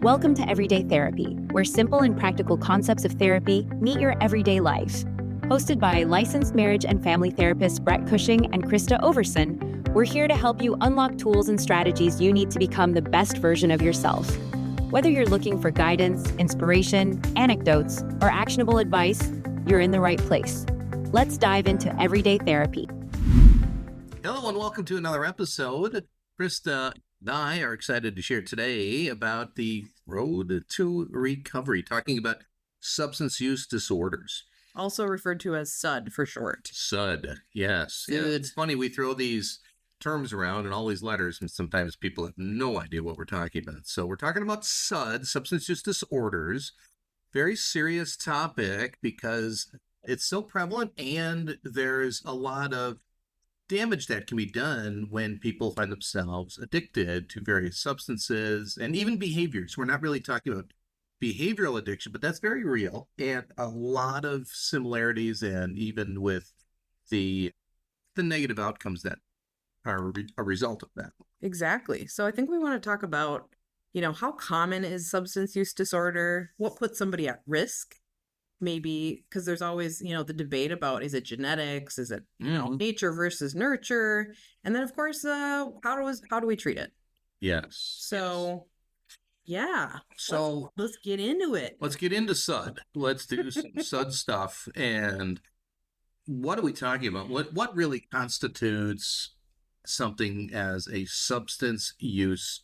Welcome to Everyday Therapy, where simple and practical concepts of therapy meet your everyday life. Hosted by licensed marriage and family therapists Brett Cushing and Krista Overson, we're here to help you unlock tools and strategies you need to become the best version of yourself. Whether you're looking for guidance, inspiration, anecdotes, or actionable advice, you're in the right place. Let's dive into Everyday Therapy. Hello and welcome to another episode. Krista and I are excited to share today about the road to recovery, talking about substance use disorders. Also referred to as SUD for short. SUD, yes. SUD. It's funny, we throw these terms around and all these letters, and sometimes people have no idea what we're talking about. So we're talking about SUD, substance use disorders. Very serious topic because it's so prevalent and there's a lot of damage that can be done when people find themselves addicted to various substances and even behaviors. We're not really talking about behavioral addiction, but that's very real and a lot of similarities, and even with the negative outcomes that are a result of that. Exactly. So I think we want to talk about, how common is substance use disorder? What puts somebody at risk? Maybe because there's always, the debate about, is it genetics? Is it, nature versus nurture? And then, of course, how do we treat it? Yes. So, yeah. So let's get into it. Let's get into SUD. Let's do some SUD stuff. And what are we talking about? What really constitutes something as a substance use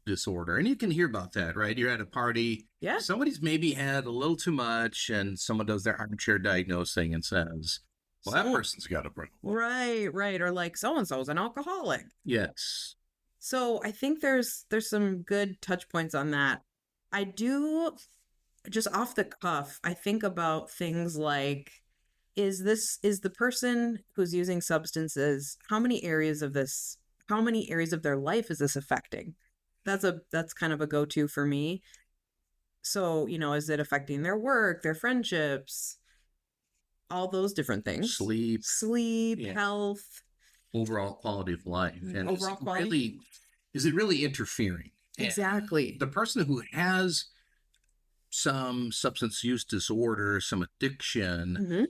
disorder? And you can hear about that, right? You're at a party. Yeah. Somebody's maybe had a little too much, and someone does their armchair diagnosing and says, well, that person's got a problem. Right. Or like so-and-so's an alcoholic. Yes. So I think there's some good touch points on that. I do, just off the cuff, I think about things like, is the person who's using substances, how many areas of their life is this affecting? That's kind of a go-to for me. So, is it affecting their work, their friendships, all those different things? Sleep, yeah. Health, overall quality of life. And overall quality. Is it really interfering? Exactly. And the person who has some substance use disorder, some addiction,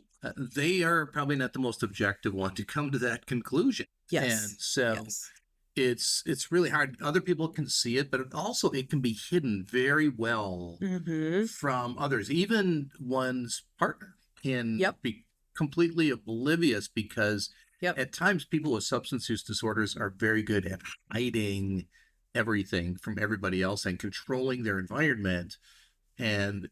they are probably not the most objective one to come to that conclusion. Yes. And so it's really hard. Other people can see it, but it can be hidden very well from others. Even one's partner can be completely oblivious because at times people with substance use disorders are very good at hiding everything from everybody else and controlling their environment, and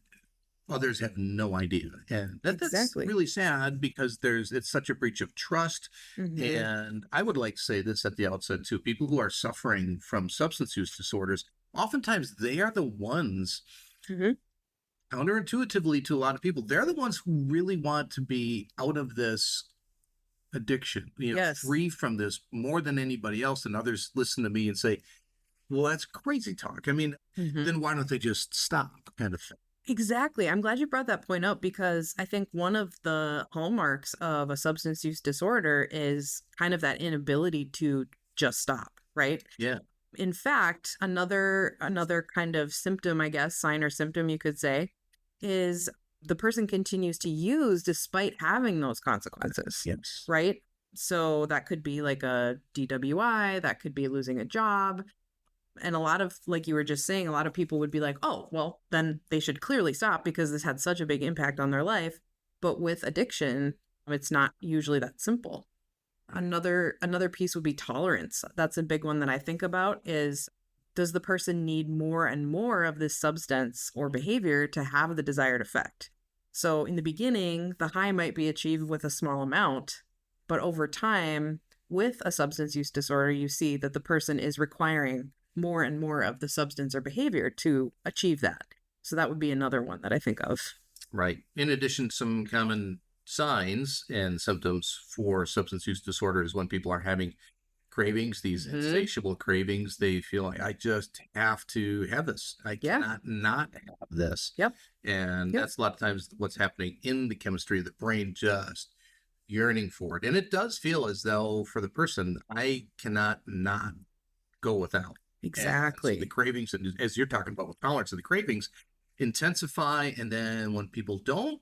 others have no idea. And that's really sad because it's such a breach of trust. And I would like to say this at the outset too. People who are suffering from substance use disorders, oftentimes they are the ones, counterintuitively to a lot of people, they're the ones who really want to be out of this addiction, free from this more than anybody else. And others listen to me and say, well, that's crazy talk. I mean, then why don't they just stop, kind of thing? Exactly. I'm glad you brought that point up because I think one of the hallmarks of a substance use disorder is kind of that inability to just stop, right? Yeah. In fact, another kind of symptom, I guess, sign or symptom you could say, is the person continues to use despite having those consequences. Yes. Right? So that could be like a DWI, that could be losing a job. And a lot of, like you were just saying, a lot of people would be like, oh, well, then they should clearly stop because this had such a big impact on their life. But with addiction, it's not usually that simple. Another piece would be tolerance. That's a big one that I think about is, does the person need more and more of this substance or behavior to have the desired effect? So in the beginning, the high might be achieved with a small amount, but over time, with a substance use disorder, you see that the person is requiring more and more of the substance or behavior to achieve that. So that would be another one that I think of. Right. In addition, some common signs and symptoms for substance use disorders when people are having cravings, these insatiable cravings, they feel like, I just have to have this. I cannot not have this. Yep. And that's a lot of times what's happening in the chemistry of the brain, just yearning for it. And it does feel as though for the person, I cannot not go without. Exactly. So the cravings, and as you're talking about with tolerance, the cravings intensify. And then when people don't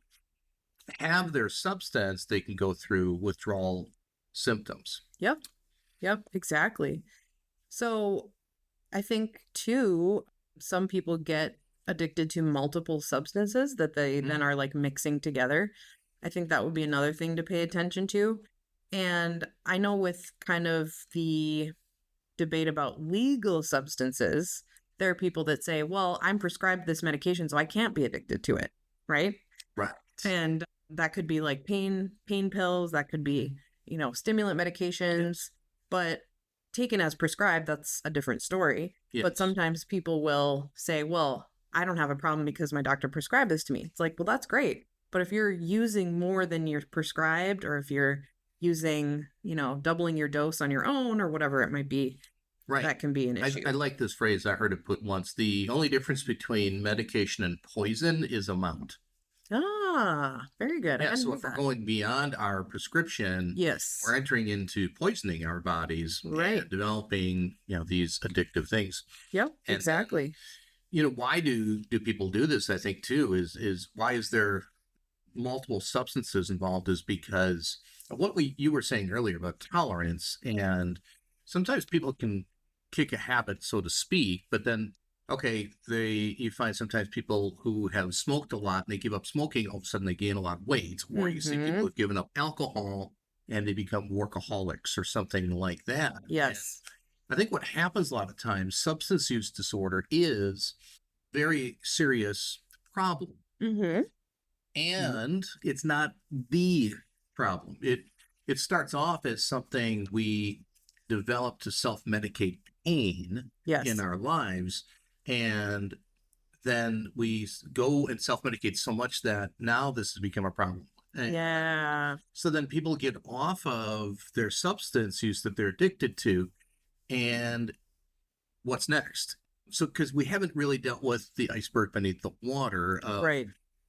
have their substance, they can go through withdrawal symptoms. Yep. Exactly. So I think too, some people get addicted to multiple substances that they then are like mixing together. I think that would be another thing to pay attention to. And I know with kind of the debate about legal substances, there are people that say, well, I'm prescribed this medication, so I can't be addicted to it. Right. Right. And that could be like pain pills. That could be, stimulant medications, but taken as prescribed, that's a different story. Yes. But sometimes people will say, well, I don't have a problem because my doctor prescribed this to me. It's like, well, that's great. But if you're using more than you're prescribed, or if you're using, doubling your dose on your own or whatever it might be, right, that can be an issue. I like this phrase. I heard it put once. The only difference between medication and poison is amount. Ah, very good. Yeah, so if we're going beyond our prescription, yes, we're entering into poisoning our bodies, right, and developing, these addictive things. Yep, and, exactly. Why do people do this? I think too is why is there multiple substances involved? Is because of what you were saying earlier about tolerance, and sometimes people can kick a habit, so to speak, but then you find sometimes people who have smoked a lot and they give up smoking, all of a sudden they gain a lot of weight. Or you see people who've given up alcohol and they become workaholics or something like that. Yes. And I think what happens a lot of times, substance use disorder is a very serious problem. And it's not the problem. It starts off as something we develop to self-medicate pain in our lives. And then we go and self-medicate so much that now this has become a problem. Yeah. So then people get off of their substance use that they're addicted to. And what's next? So, because we haven't really dealt with the iceberg beneath the water of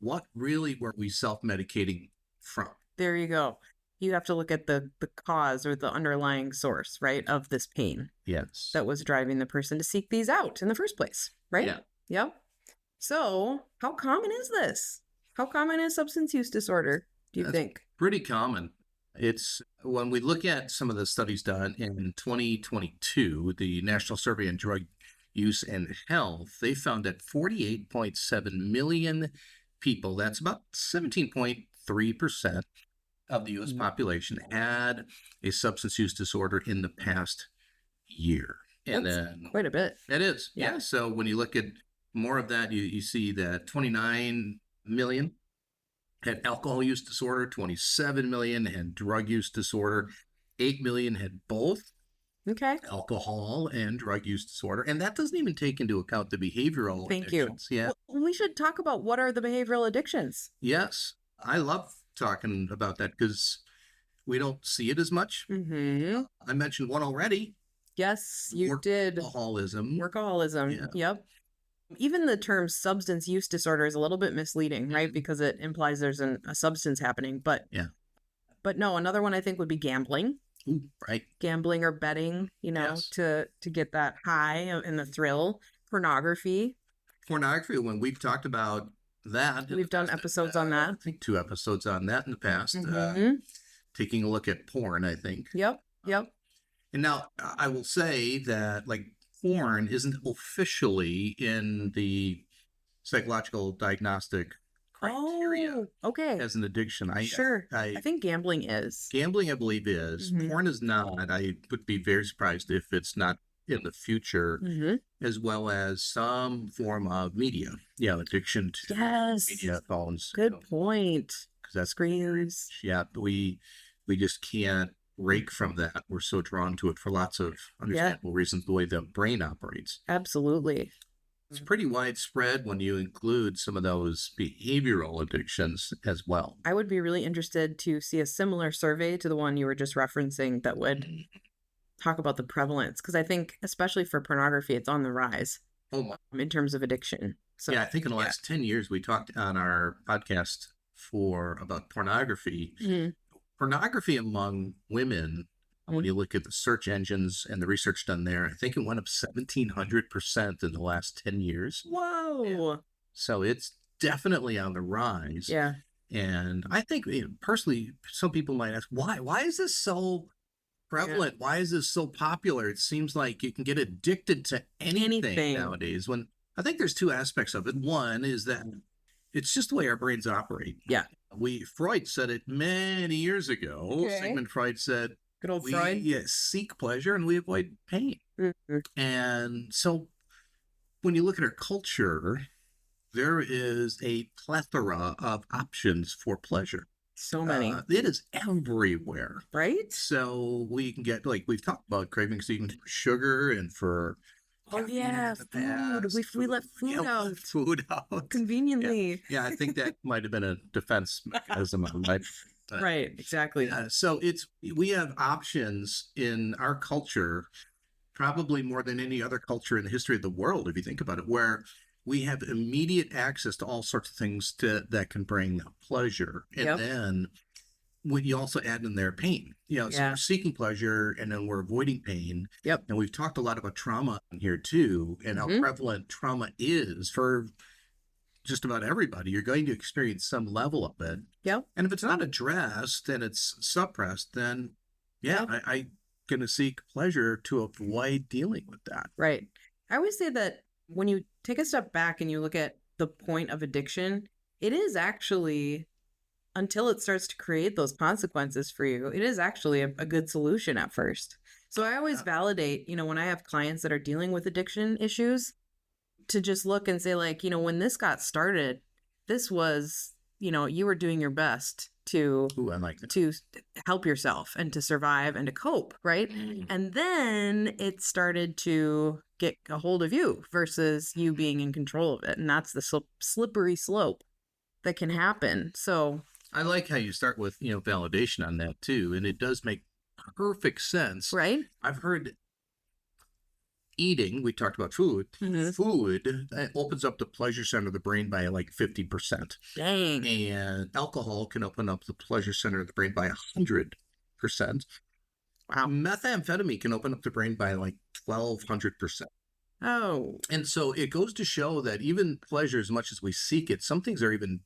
what really were we self-medicating from? There you go. You have to look at the cause or the underlying source, right, of this pain. Yes. That was driving the person to seek these out in the first place, right? Yeah. Yep. So how common is this? How common is substance use disorder, do you think? Pretty common. It's when we look at some of the studies done in 2022, the National Survey on Drug Use and Health, they found that 48.7 million people, that's about 17.3% of the U.S. population, had a substance use disorder in the past year. And that's then quite a bit. It is. Yeah. So when you look at more of that, you see that 29 million had alcohol use disorder, 27 million had drug use disorder, 8 million had both alcohol and drug use disorder. And that doesn't even take into account the behavioral addictions. Yeah. Well, we should talk about what are the behavioral addictions. Yes. I love talking about that because we don't see it as much. I mentioned one already. Yes, you did. Workaholism. Yeah. Yep. Even the term substance use disorder is a little bit misleading, right? Because it implies there's a substance happening. But no, another one I think would be gambling. Ooh, right. Gambling or betting, to get that high and the thrill. Pornography, when we've talked about that. We've done episodes on that. I think 2 episodes on that in the past. Taking a look at porn, I think. Yep. And now I will say that porn isn't officially in the psychological diagnostic criteria as an addiction. I think gambling is. Gambling, I believe, is. Porn is not. I would be very surprised if it's not in the future, as well as some form of media. Yeah, addiction to media phones. Good point. Because that's screens. Yeah, we just can't rake from that. We're so drawn to it for lots of understandable reasons, the way the brain operates. Absolutely. It's pretty widespread when you include some of those behavioral addictions as well. I would be really interested to see a similar survey to the one you were just referencing that would talk about the prevalence, because I think, especially for pornography, it's on the rise in terms of addiction. So, I think in the last 10 years, we talked on our podcast about pornography. Pornography among women When you look at the search engines and the research done there, I think it went up 1,700% in the last 10 years. Whoa. Yeah. So it's definitely on the rise. Yeah. And I think, personally, some people might ask, why? Why is this so prevalent? Yeah. Why is this so popular? It seems like you can get addicted to anything nowadays. When I think there's two aspects of it. One is that it's just the way our brains operate. Yeah. Freud said it many years ago. Okay. Sigmund Freud said, good old Freud. We seek pleasure and we avoid pain. Mm-hmm. And so when you look at our culture, there is a plethora of options for pleasure. So many. It is everywhere. Right? So we can get, like we've talked about, cravings even for sugar and for... Oh, yeah, food. We let food out. Food out. Conveniently. Yeah, I think that might have been a defense mechanism of life. Right, exactly. So we have options in our culture, probably more than any other culture in the history of the world, if you think about it, where we have immediate access to all sorts of things that can bring pleasure. And then when you also add in there pain, so we're seeking pleasure and then we're avoiding pain. Yep. And we've talked a lot about trauma in here too, and how prevalent trauma is for just about everybody. You're going to experience some level of it. Yep. And if it's not addressed and it's suppressed, then I'm going to seek pleasure to avoid dealing with that. Right. I always say that when you take a step back and you look at the point of addiction, it is actually, until it starts to create those consequences for you, it is actually a good solution at first. So I always validate, when I have clients that are dealing with addiction issues, to just look and say, like, when this got started, this was, you were doing your best to help yourself and to survive and to cope, right? And then it started to get a hold of you versus you being in control of it. And that's the slippery slope that can happen. So I like how you start with, validation on that too. And it does make perfect sense. Right. I've heard eating, we talked about food, food opens up the pleasure center of the brain by like 50%. Dang. And alcohol can open up the pleasure center of the brain by 100%. Wow. Methamphetamine can open up the brain by like 1,200%. Oh. And so it goes to show that even pleasure, as much as we seek it, some things are even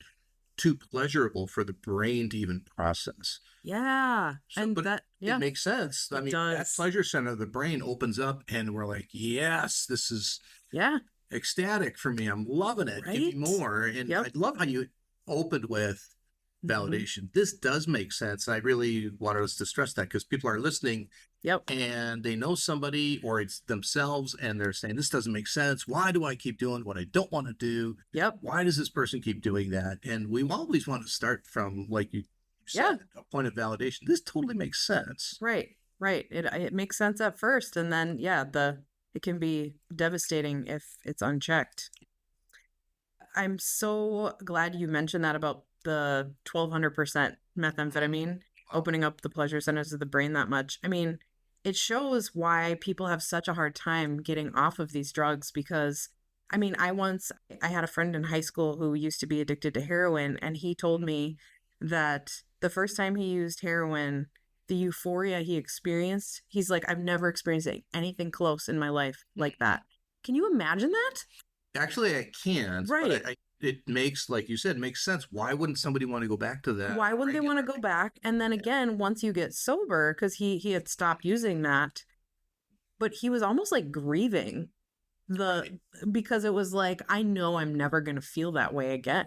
too pleasurable for the brain to even process. Yeah. So, but it makes sense. I mean, that pleasure center of the brain opens up and we're like, yes, this is ecstatic for me. I'm loving it. Right? Give me more. And I love how you opened with validation. This does make sense. I really wanted us to stress that because people are listening and they know somebody or it's themselves and they're saying, this doesn't make sense. Why do I keep doing what I don't want to do? Why does this person keep doing that? And we always want to start from, like you said, a point of validation. This totally makes sense. Right. It makes sense at first. And then, it can be devastating if it's unchecked. I'm so glad you mentioned that about the 1,200% methamphetamine opening up the pleasure centers of the brain that much. I mean, it shows why people have such a hard time getting off of these drugs because, I mean, I had a friend in high school who used to be addicted to heroin, and he told me that the first time he used heroin, the euphoria he experienced, he's like, I've never experienced anything close in my life like that. Can you imagine that? Actually, I can't. Right. But it makes, like you said, it makes sense. Why wouldn't somebody want to go back to that? Why wouldn't they want to go back? And then again, once you get sober, because he had stopped using that, but he was almost like grieving because it was like, I know I'm never going to feel that way again,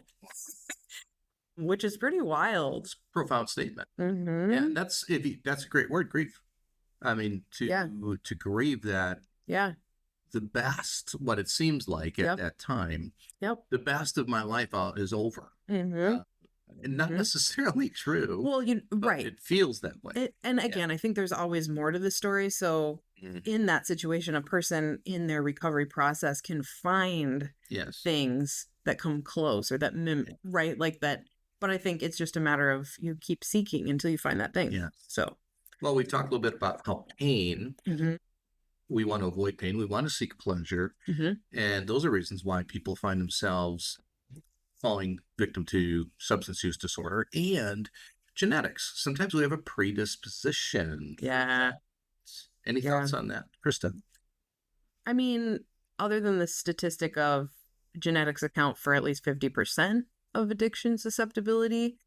which is pretty wild. It's a profound statement. Yeah, that's a great word, grief. I mean, to grieve that. Yeah. The best, what it seems like at that time, the best of my life is over. And not necessarily true. Well, right. It feels that way. And again, I think there's always more to the story. So in that situation, a person in their recovery process can find things that come close or that right, like that. But I think it's just a matter of you keep seeking until you find that thing. Yeah. So, well, we talked a little bit about how pain. We want to avoid pain. We want to seek pleasure. And those are reasons why people find themselves falling victim to substance use disorder and genetics. Sometimes we have a predisposition. Yeah. Any thoughts on that, Krista? I mean, other than the statistic of genetics account for at least 50% of addiction susceptibility.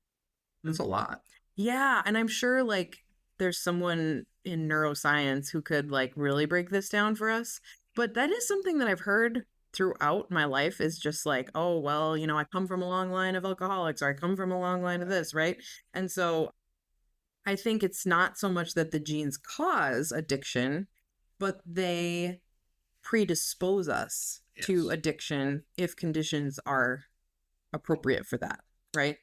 That's a lot. Yeah. And I'm sure like there's someone in neuroscience who could like really break this down for us. But that is something that I've heard throughout my life is just like, oh, well, you know, I come from a long line of alcoholics, or I come from a long line of this, right? And so I think it's not so much that the genes cause addiction, but they predispose us to addiction if conditions are appropriate for that, right?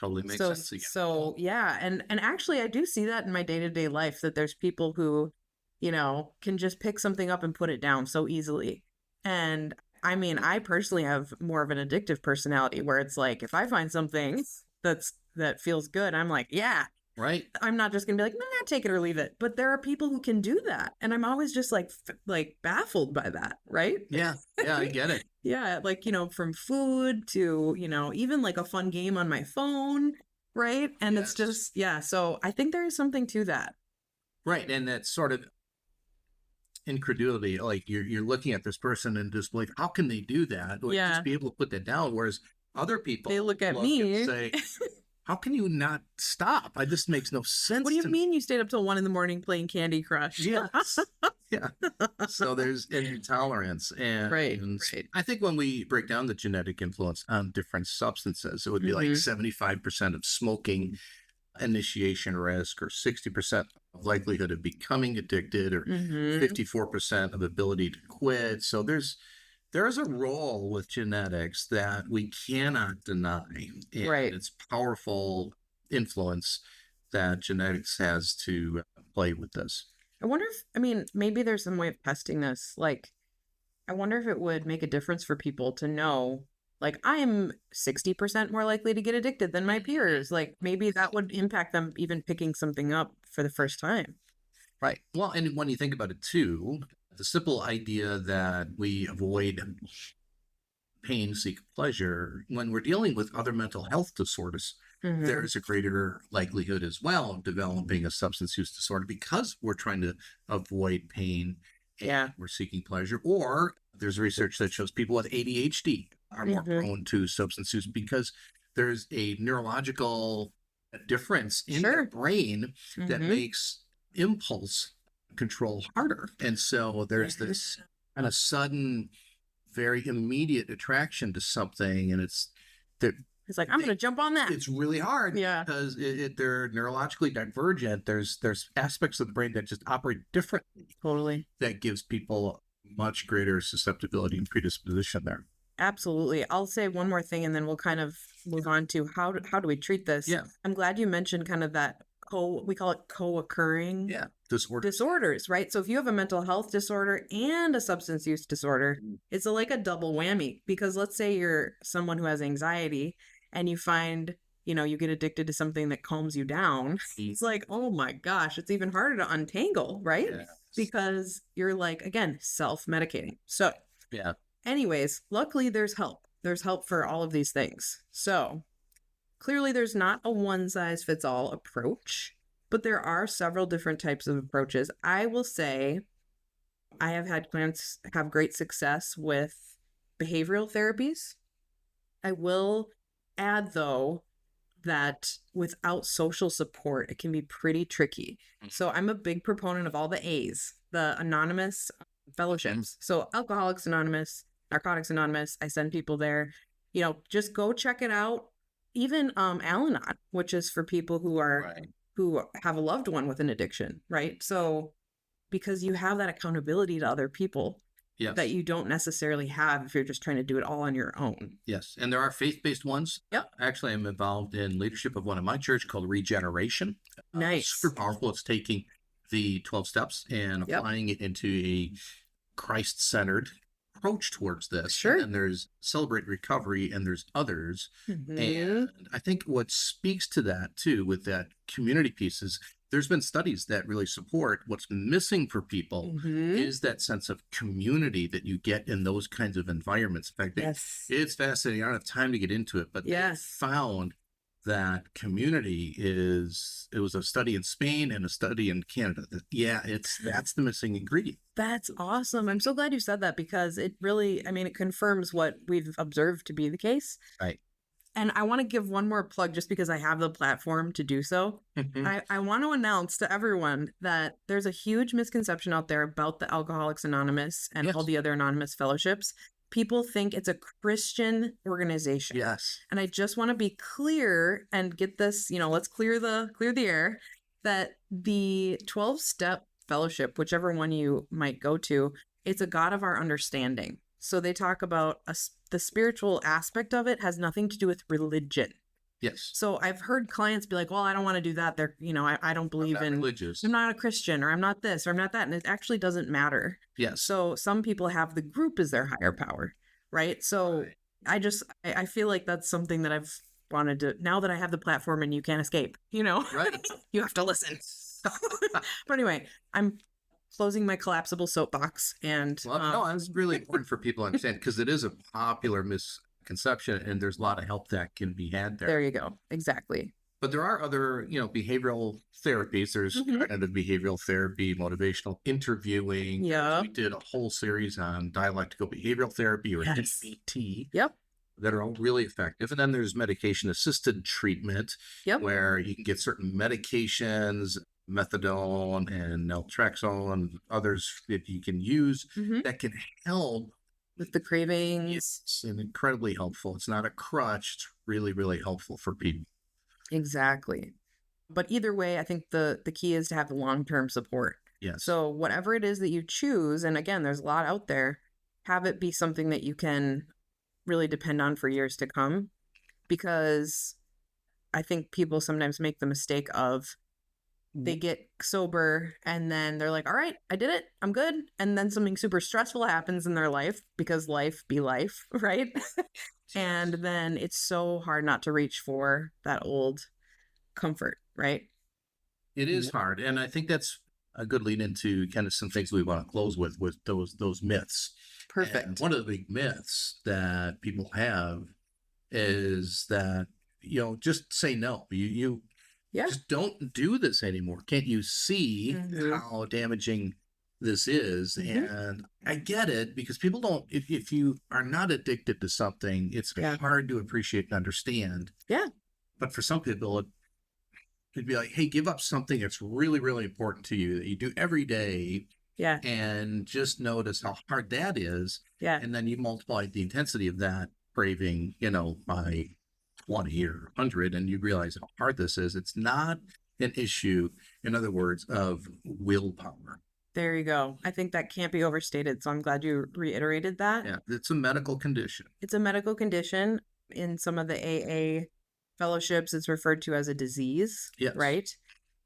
Totally makes sense again. So yeah, and actually I do see that in my day-to-day life, that there's people who, you know, can just pick something up and put it down so easily. And I mean, I personally have more of an addictive personality where it's like, if I find something that feels good, I'm like, yeah. Right. I'm not just gonna be like, nah, take it or leave it. But there are people who can do that, and I'm always just like baffled by that, right? Yeah, I get it. Yeah, like, you know, from food to, you know, even like a fun game on my phone, right? And it's just, yeah. So I think there is something to that. Right, and that sort of incredulity, like you're looking at this person and disbelief. How can they do that? Or just be able to put that down. Whereas other people, they look at me and say, how can you not stop? This makes no sense. What do you mean you stayed up till 1 a.m. playing Candy Crush? Yes. Yeah. So there's intolerance. And, right. I think when we break down the genetic influence on different substances, it would be like 75% of smoking initiation risk, or 60% of likelihood of becoming addicted, or 54% of ability to quit. So there is a role with genetics that we cannot deny. And it's powerful influence that genetics has to play with this. I wonder if, I mean, maybe there's some way of testing this. Like, I wonder if it would make a difference for people to know, like, I'm 60% more likely to get addicted than my peers. Like, maybe that would impact them even picking something up for the first time. Right. Well, and when you think about it too, the simple idea that we avoid pain, seek pleasure, when we're dealing with other mental health disorders, there's a greater likelihood as well of developing a substance use disorder because we're trying to avoid pain and we're seeking pleasure. Or there's research that shows people with ADHD are more prone to substance use because there's a neurological difference in their brain that makes impulse control harder. And so there's this kind of sudden, very immediate attraction to something, and it's like, I'm going to jump on that. It's really hard because they're neurologically divergent. There's aspects of the brain that just operate differently. Totally. That gives people much greater susceptibility and predisposition there. Absolutely. I'll say one more thing and then we'll kind of move on to how do we treat this? Yeah. I'm glad you mentioned kind of that we call it co-occurring disorders, right? So if you have a mental health disorder and a substance use disorder, it's like a double whammy, because let's say you're someone who has anxiety and you find, you know, you get addicted to something that calms you down. It's like, oh my gosh, it's even harder to untangle, right? Yes. Because you're like, again, self-medicating. So anyways, luckily there's help. There's help for all of these things. So clearly there's not a one-size-fits-all approach, but there are several different types of approaches. I will say I have had clients have great success with behavioral therapies. I will add, though, that without social support, it can be pretty tricky. So I'm a big proponent of all the A's, the anonymous fellowships. So Alcoholics Anonymous, Narcotics Anonymous, I send people there. You know, just go check it out. Even Al-Anon, which is for people who are who have a loved one with an addiction, right? So because you have that accountability to other people that you don't necessarily have if you're just trying to do it all on your own. Yes, and there are faith-based ones. Yep. Actually, I'm involved in leadership of one of my church called Regeneration. Nice. Super powerful. It's taking the 12 steps and applying it into a Christ-centered approach towards this. Sure. And there's Celebrate Recovery and there's others. And I think what speaks to that too with that community piece is there's been studies that really support what's missing for people is that sense of community that you get in those kinds of environments. In fact, it's fascinating. I don't have time to get into it, but they found that community it was a study in Spain and a study in Canada. That's the missing ingredient. That's awesome. I'm so glad you said that because it really, it confirms what we've observed to be the case. Right. And I want to give one more plug just because I have the platform to do so. I want to announce to everyone that there's a huge misconception out there about the Alcoholics Anonymous and all the other anonymous fellowships. People think it's a Christian organization. Yes. And I just want to be clear and get this, let's clear the air that the 12-step fellowship, whichever one you might go to, it's a God of our understanding. So they talk about the spiritual aspect of it has nothing to do with religion. Yes. So I've heard clients be like, well, I don't want to do that. They're, I don't believe in religious. I'm not a Christian, or I'm not this, or I'm not that. And it actually doesn't matter. Yes. So some people have the group as their higher power, right? So I feel like that's something that I've wanted to, now that I have the platform and you can't escape, Right. You have to listen. But anyway, I'm closing my collapsible soapbox. And no, it's really important for people to understand because it is a popular misconception and there's a lot of help that can be had there. There you go. Exactly. But there are other, behavioral therapies. There's cognitive behavioral therapy, motivational interviewing. Yeah. We did a whole series on dialectical behavioral therapy or DBT. Yep. That are all really effective. And then there's medication-assisted treatment where you can get certain medications, methadone and naltrexone and others that you can use that can help with the cravings. It's incredibly helpful. It's not a crutch. It's really, really helpful for people. Exactly. But either way, I think the key is to have the long-term support. Yes. So whatever it is that you choose, and again, there's a lot out there, have it be something that you can really depend on for years to come. Because I think people sometimes make the mistake of they get sober and then they're like, all right, I did it. I'm good. And then something super stressful happens in their life because life be life, right? And then it's so hard not to reach for that old comfort, right? It is hard. And I think that's a good lead into kind of some things we want to close with those myths. Perfect. And one of the big myths that people have is that, just say no. You just don't do this anymore. Can't you see how damaging this is? And I get it because people don't, if you are not addicted to something, it's hard to appreciate and understand. Yeah. But for some people, it'd be like, hey, give up something that's really, really important to you that you do every day. Yeah. And just notice how hard that is. Yeah. And then you multiply the intensity of that craving, by 20 or 100, and you realize how hard this is. It's not an issue, in other words, of willpower. There you go. I think that can't be overstated. So I'm glad you reiterated that. Yeah, it's a medical condition. It's a medical condition. In some of the AA fellowships, it's referred to as a disease, right?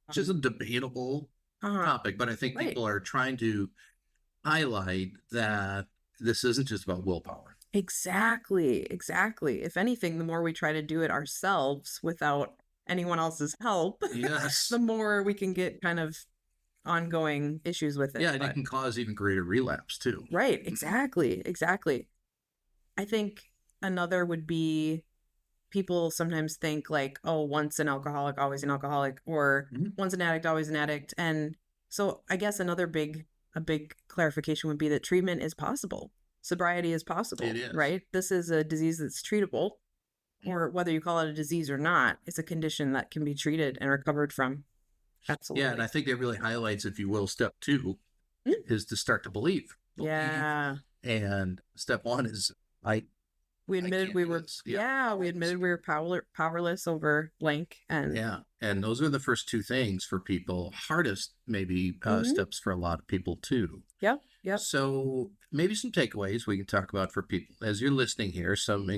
Which is a debatable topic, but I think people are trying to highlight that this isn't just about willpower. Exactly. If anything, the more we try to do it ourselves without anyone else's help, the more we can get kind of ongoing issues with it. Yeah, and it can cause even greater relapse too. Right. Exactly. I think another would be people sometimes think like, oh, once an alcoholic, always an alcoholic, or once an addict, always an addict. And so I guess a big clarification would be that treatment is possible. Sobriety is possible, it is. Right? This is a disease that's treatable, or whether you call it a disease or not, it's a condition that can be treated and recovered from. Absolutely. Yeah, and I think that really highlights, if you will, step 2 is to start to believe. Yeah. And step 1 is we admitted we were we admitted we were powerless over blank. And and those are the first 2 things for people. Hardest maybe steps for a lot of people too. Yep. So maybe some takeaways we can talk about for people as you're listening here. Some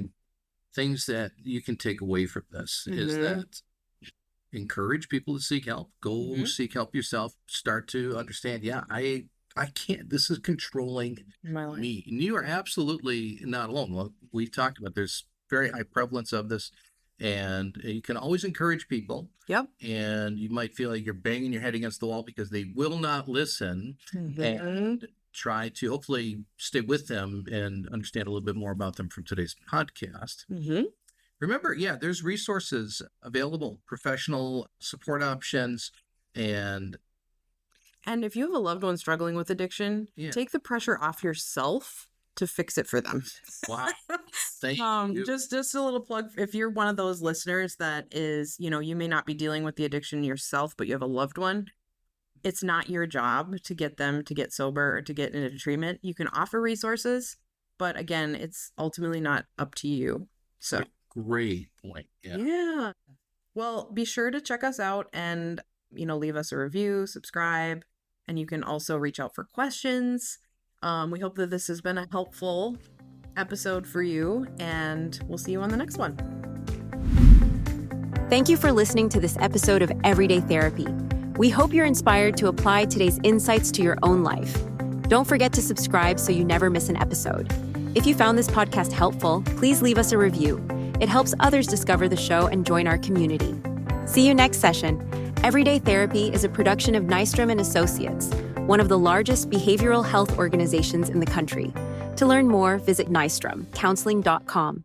things that you can take away from this is that encourage people to seek help. Go seek help yourself. Start to understand, I can't, this is controlling me. And you are absolutely not alone. Well, we've talked about there's very high prevalence of this, and you can always encourage people. Yep. And you might feel like you're banging your head against the wall because they will not listen, and try to hopefully stay with them and understand a little bit more about them from today's podcast. remember, there's resources available, professional support options, and if you have a loved one struggling with addiction, take the pressure off yourself to fix it for them. Wow. Thank you. Just a little plug. If you're one of those listeners that is, you may not be dealing with the addiction yourself, but you have a loved one, it's not your job to get them to get sober or to get into treatment. You can offer resources, but again, it's ultimately not up to you. So great point. Yeah. Well, be sure to check us out and, leave us a review, subscribe, and you can also reach out for questions. We hope that this has been a helpful episode for you, and we'll see you on the next one. Thank you for listening to this episode of Everyday Therapy. We hope you're inspired to apply today's insights to your own life. Don't forget to subscribe so you never miss an episode. If you found this podcast helpful, please leave us a review. It helps others discover the show and join our community. See you next session. Everyday Therapy is a production of Nystrom & Associates, one of the largest behavioral health organizations in the country. To learn more, visit nystromcounseling.com.